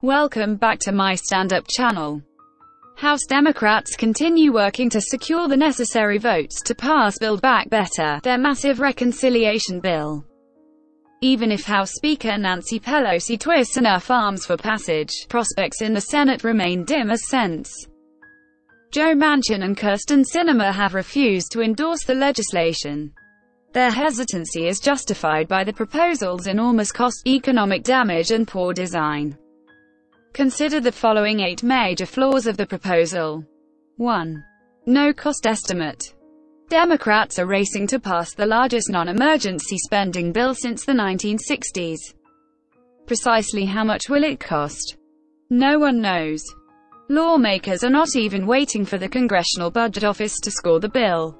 Welcome back to my stand-up channel. House Democrats continue working to secure the necessary votes to pass Build Back Better, their massive reconciliation bill. Even if House Speaker Nancy Pelosi twists enough arms for passage, prospects in the Senate remain dim as sense. Joe Manchin and Kyrsten Sinema have refused to endorse the legislation. Their hesitancy is justified by the proposal's enormous cost, economic damage and poor design. Consider the following 8 major flaws of the proposal. 1. No cost estimate. Democrats are racing to pass the largest non-emergency spending bill since the 1960s. Precisely how much will it cost? No one knows. Lawmakers are not even waiting for the Congressional Budget Office to score the bill.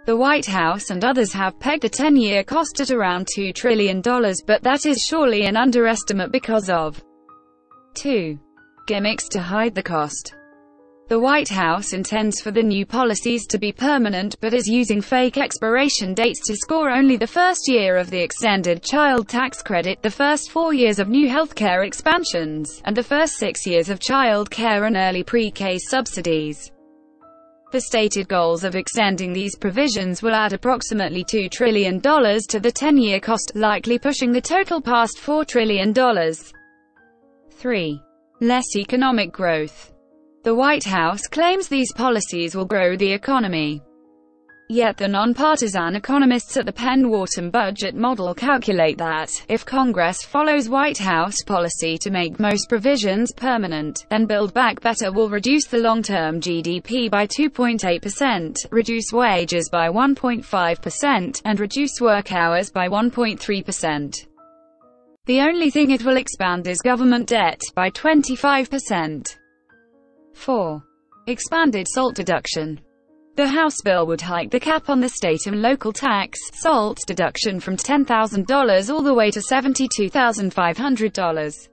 The White House and others have pegged a 10-year cost at around $2 trillion, but that is surely an underestimate because of 2. Gimmicks to hide the cost. The White House intends for the new policies to be permanent, but is using fake expiration dates to score only the first year of the extended child tax credit, the first 4 years of new healthcare expansions, and the first 6 years of child care and early pre-K subsidies. The stated goals of extending these provisions will add approximately $2 trillion to the 10-year cost, likely pushing the total past $4 trillion. 3. Less economic growth. The White House claims these policies will grow the economy. Yet the nonpartisan economists at the Penn-Wharton budget model calculate that, if Congress follows White House policy to make most provisions permanent, then Build Back Better will reduce the long-term GDP by 2.8%, reduce wages by 1.5%, and reduce work hours by 1.3%. The only thing it will expand is government debt, by 25%. 4. Expanded SALT deduction. The House bill would hike the cap on the state and local tax, SALT deduction from $10,000 all the way to $72,500.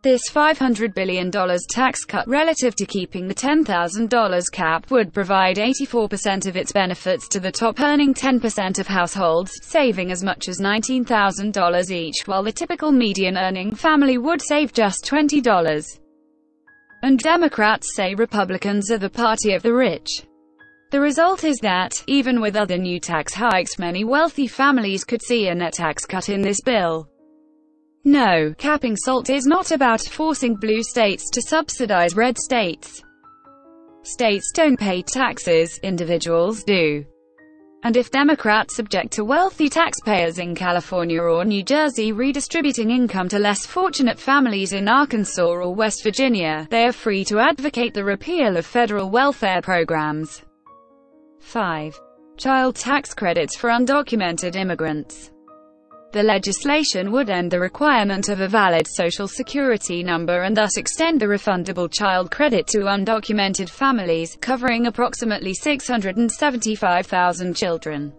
This $500 billion tax cut, relative to keeping the $10,000 cap, would provide 84% of its benefits to the top-earning 10% of households, saving as much as $19,000 each, while the typical median-earning family would save just $20. And Democrats say Republicans are the party of the rich. The result is that, even with other new tax hikes, many wealthy families could see a net tax cut in this bill. No, capping SALT is not about forcing blue states to subsidize red states. States don't pay taxes, individuals do. And if Democrats object to wealthy taxpayers in California or New Jersey redistributing income to less fortunate families in Arkansas or West Virginia, they are free to advocate the repeal of federal welfare programs. 5. Child tax credits for undocumented immigrants. The legislation would end the requirement of a valid Social Security number and thus extend the refundable child credit to undocumented families, covering approximately 675,000 children.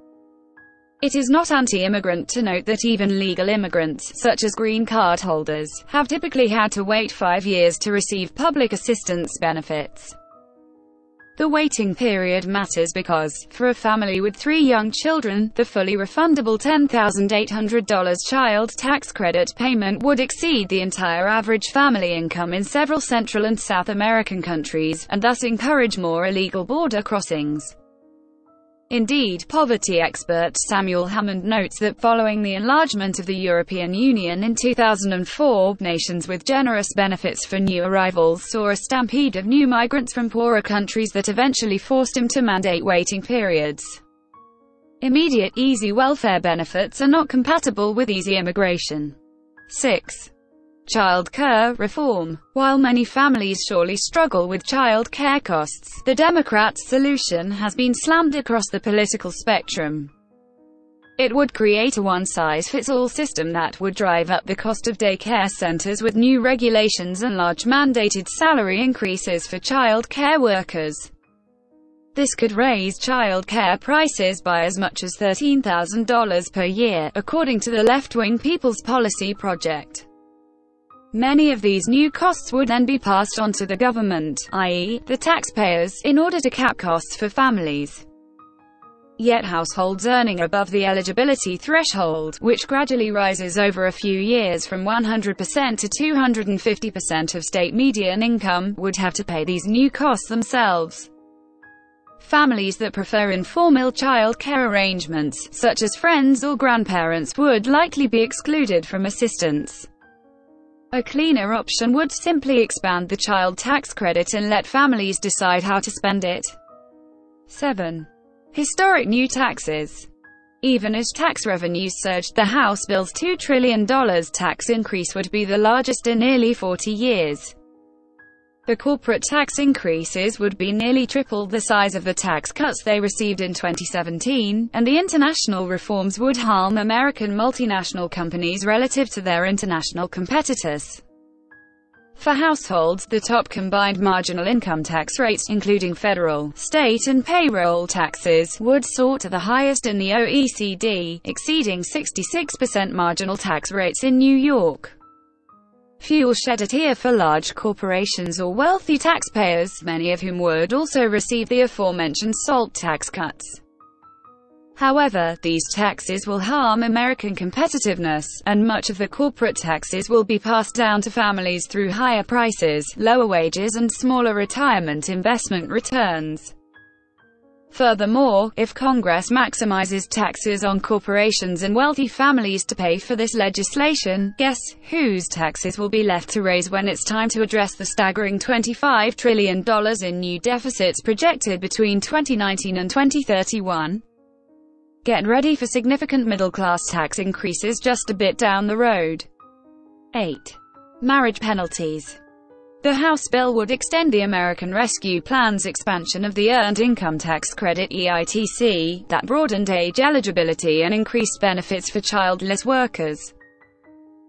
It is not anti-immigrant to note that even legal immigrants, such as green card holders, have typically had to wait 5 years to receive public assistance benefits. The waiting period matters because, for a family with 3 young children, the fully refundable $10,800 child tax credit payment would exceed the entire average family income in several Central and South American countries, and thus encourage more illegal border crossings. Indeed, poverty expert Samuel Hammond notes that following the enlargement of the European Union in 2004, nations with generous benefits for new arrivals saw a stampede of new migrants from poorer countries that eventually forced him to mandate waiting periods. Immediate, easy welfare benefits are not compatible with easy immigration. 6. Child care reform. While many families surely struggle with child care costs, the Democrats' solution has been slammed across the political spectrum. It would create a one-size-fits-all system that would drive up the cost of daycare centers with new regulations and large mandated salary increases for child care workers. This could raise child care prices by as much as $13,000 per year, according to the left-wing People's Policy Project. Many of these new costs would then be passed on to the government, i.e., the taxpayers, in order to cap costs for families. Yet households earning above the eligibility threshold, which gradually rises over a few years from 100% to 250% of state median income, would have to pay these new costs themselves. Families that prefer informal child care arrangements, such as friends or grandparents, would likely be excluded from assistance. A cleaner option would simply expand the child tax credit and let families decide how to spend it. 7. Historic new taxes. Even as tax revenues surged, the House bill's $2 trillion tax increase would be the largest in nearly 40 years. The corporate tax increases would be nearly triple the size of the tax cuts they received in 2017, and the international reforms would harm American multinational companies relative to their international competitors. For households, the top combined marginal income tax rates, including federal, state and payroll taxes, would soar to the highest in the OECD, exceeding 66% marginal tax rates in New York. Few will shed a tear for large corporations or wealthy taxpayers, many of whom would also receive the aforementioned SALT tax cuts. However, these taxes will harm American competitiveness, and much of the corporate taxes will be passed down to families through higher prices, lower wages and smaller retirement investment returns. Furthermore, if Congress maximizes taxes on corporations and wealthy families to pay for this legislation, guess whose taxes will be left to raise when it's time to address the staggering $25 trillion in new deficits projected between 2019 and 2031? Get ready for significant middle-class tax increases just a bit down the road. 8. Marriage penalties. The House bill would extend the American Rescue Plan's expansion of the Earned Income Tax Credit (EITC), that broadened age eligibility and increased benefits for childless workers.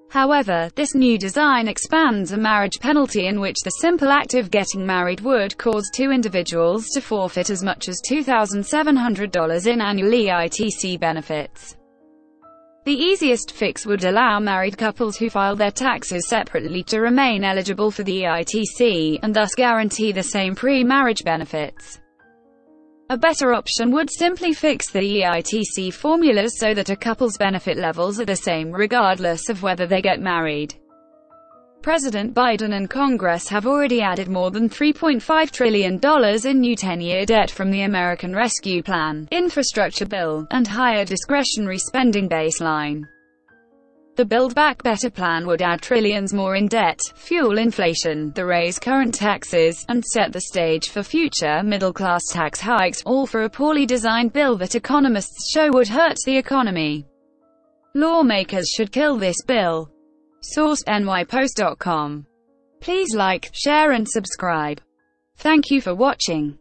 However, this new design expands a marriage penalty in which the simple act of getting married would cause two individuals to forfeit as much as $2,700 in annual EITC benefits. The easiest fix would allow married couples who file their taxes separately to remain eligible for the EITC, and thus guarantee the same pre-marriage benefits. A better option would simply fix the EITC formulas so that a couple's benefit levels are the same regardless of whether they get married. President Biden and Congress have already added more than $3.5 trillion in new 10-year debt from the American Rescue Plan, infrastructure bill, and higher discretionary spending baseline. The Build Back Better plan would add trillions more in debt, fuel inflation, raise current taxes, and set the stage for future middle-class tax hikes, all for a poorly designed bill that economists show would hurt the economy. Lawmakers should kill this bill. Source: nypost.com. Please like, share and subscribe. Thank you for watching.